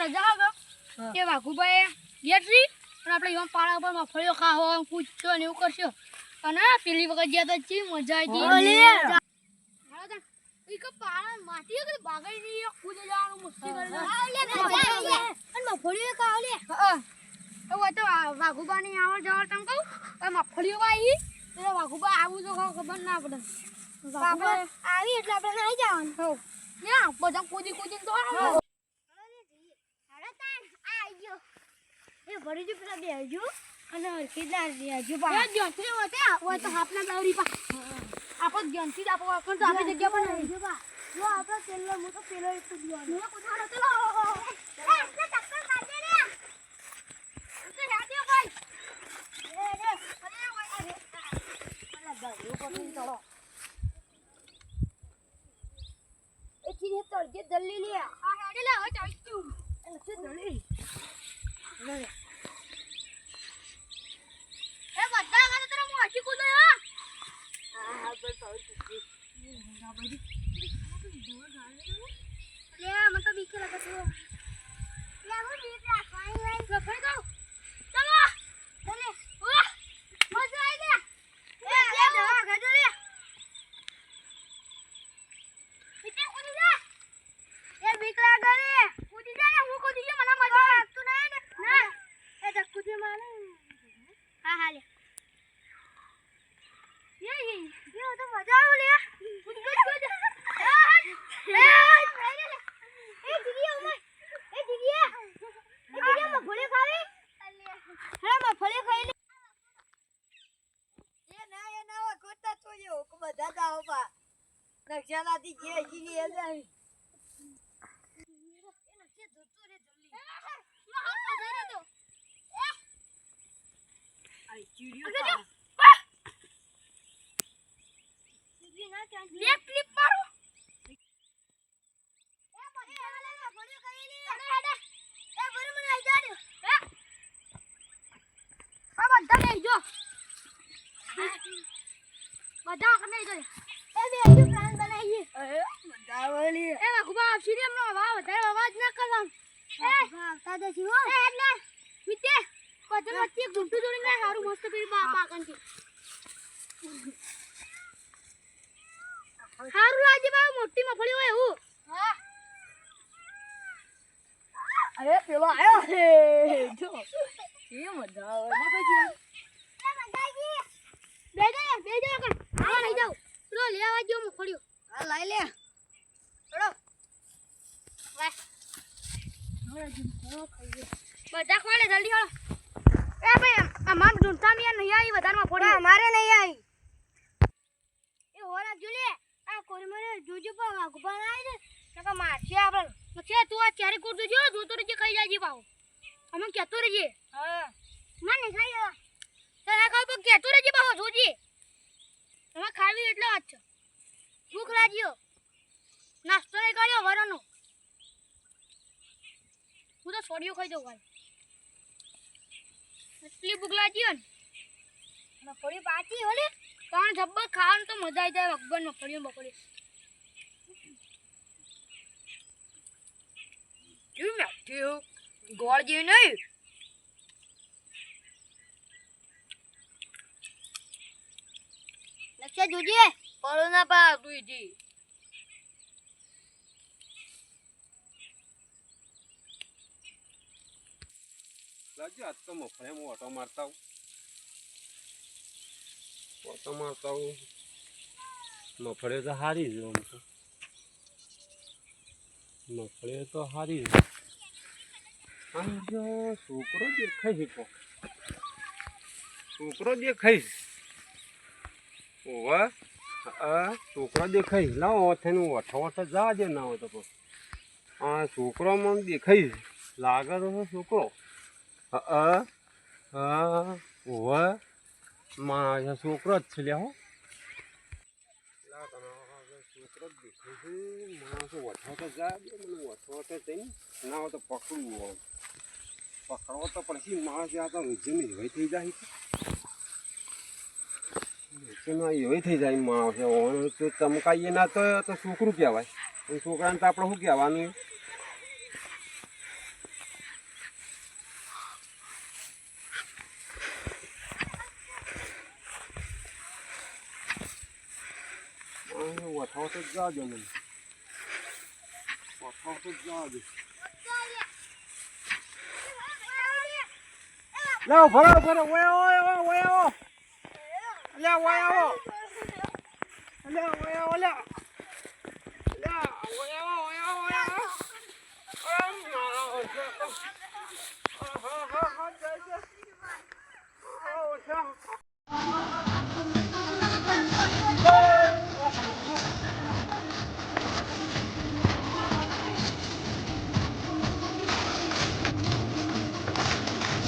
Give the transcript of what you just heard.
રજા હતો કે વાઘુભાઈ ગેટરી અને આપણે એવા પાળા પર મફળીઓ ખાવો પૂછશો ને એવું કરશો અને પેલી વખત ગયા તો ચી મજા આવી એક પાળા માટી કે બાગાઈ ની કૂદ જવાનું મસ્તી કરે અને મફળીઓ ખાવ લે હવે તો વાઘુબાની આવડ જવડ તમ કહું મફળીઓ આવી એટલે વાઘુબા આવું તો ખબર ના પડે આવી એટલે આપણે નહીં જવાનું હો યા બધા કૂદી કૂદીને તો એ ભરી જો પેલા બેજો અને કેટલા બેજો પા એ જંત્રી હોતે હોય તો હાપના દવરી પા આપો જંત્રી આપો કોણ તો આપે જગ્યા પર બેજો પા જો આપો પેલો મો તો પેલો એક કૂદવાનો મો કૂદવાનો ચલો એ ટક્કર કાઢે રે તો યાદિયો ભાઈ એ રે અરે અલા ગાયો કોણ ચલો એ ચીને તળજે દલ્લી લે આ હેડે લે હવે ચાઈતું એ છે દલ્લી લે એ બધા ગાતો તને મોચી કૂદો હા હા બસ આવી કૂદી ના ભાઈ લે મને તો બીક લાગે છે લે હું બીક રાખવાની હોય લફાઈ દો ચલો ચલે વાહ મજા આવી ગયા એ લે દવા ગાડો લે બીજે કૂદી જા એ બીક લાગે રે કૂદી જા હું કૂદી જા મને મજા આવતું નહીં ને ના એ જક્કુજી માને હા હા લે ये तो मजा आ लिया कुछ ए दीदी मैं मफले खावे हां मफले खाई ले ये ना वो कोता तो यो को बता दाओ बा नक्शा दी जे जी ये जाई ये नक्शा धोतो रे जल्दी मैं हाथ दे रे तो आई चिड़ियो ले क्लिप मारो ए बड़े वाला बड़े कहीं नहीं अरे हटा ए बड़े मन आई जा रे ए બધા લઈ જો બધા કને જો એ બે પ્લાન બનાવીએ એ બધા વાલી એ વાઘુબા આવશી એમનો વધારે અવાજ ના કરવાનો એ આવતા દે છો એ એટલે મિતે કોતર વચ્ચે ગુંટુ જોડીને હારું મસ્ત પેલી પાકન છે હારું લાગે બા મોટી મફળી હોય હું હા અરે પેલો આયો હે જો કે મજા આવે ના પછી એ મંગાજી બેજો કર આ લઈ જાવ લો લેવા જો મફળ્યો હા લઈ લે ચડો વાહ હવે જીમ ખાઈએ બધા ખોલે જલ્દી હાલો એ ભાઈ અમાર ઢૂંઢતા મે નહીં આવી વધારમાં ફોડી અમારે નહીં આવી એ હોરા જોલે આ કોરમરે જોજો પા વાઘુબા આવી ને નકા મારશે આપણ છે તું આ ચારે કોટ જોજો જોતો રહેજે ખાઈ જાજે પાવ અમે કેતો રહેજે હા મને ખાઈ તને કહું તો કેતો રહેજે પાવ જોજે તમે ખાવી એટલે વાત છે ભૂખ લાગ્યો નાસ્તો નહીં કર્યો વરનો હું તો છોડીઓ ખાઈ દઉં ભાઈ એટલી ભૂખ લાગ્યો ને થોડી પાછી હોલે પણ જબ્બર ખાવાનું તો મજા આવી જાય ભગવાન મફળીઓ બકડી કેમ નાખ્યો ગોળ જેવી નહીં લક્ષા જોજે પડો ના પા તુંજી લાજી આજ તો મફળીમાં ઓટો મારતા મફળીઓ તો હારી જ આમ તો મફળીઓ તો હારી જ આમ જો છોકરો દેખાય છે છોકરો દેખાય ઓવા છોકરો દેખાય લાવો થઈને ઓઠો જાજે ના હોય તો પણ આ છોકરામાં દેખાય લાગે તો છોકરો ઓવા માં છોકરો જ છે લ્યા હો છોકરો જ દેખાય છે માણસો ઓઠો તો જાજે મને ઓઠો તો જઈને ના હોય તો પકડવું હોય પકડવો તો પછી માણસ આ તો જમીન એવી થઈ જાય એવી થઈ જાય માણસ તો ચમકાઈએ ના તો છોકરું કહેવાય છોકરાને તો આપણે શું કહેવાનું વઠોટ જ જાજો મને વઠોટ જ જાજો લાવ ભરો ભરો ઓય ઓય ઓય ઓય લે ઓય આવો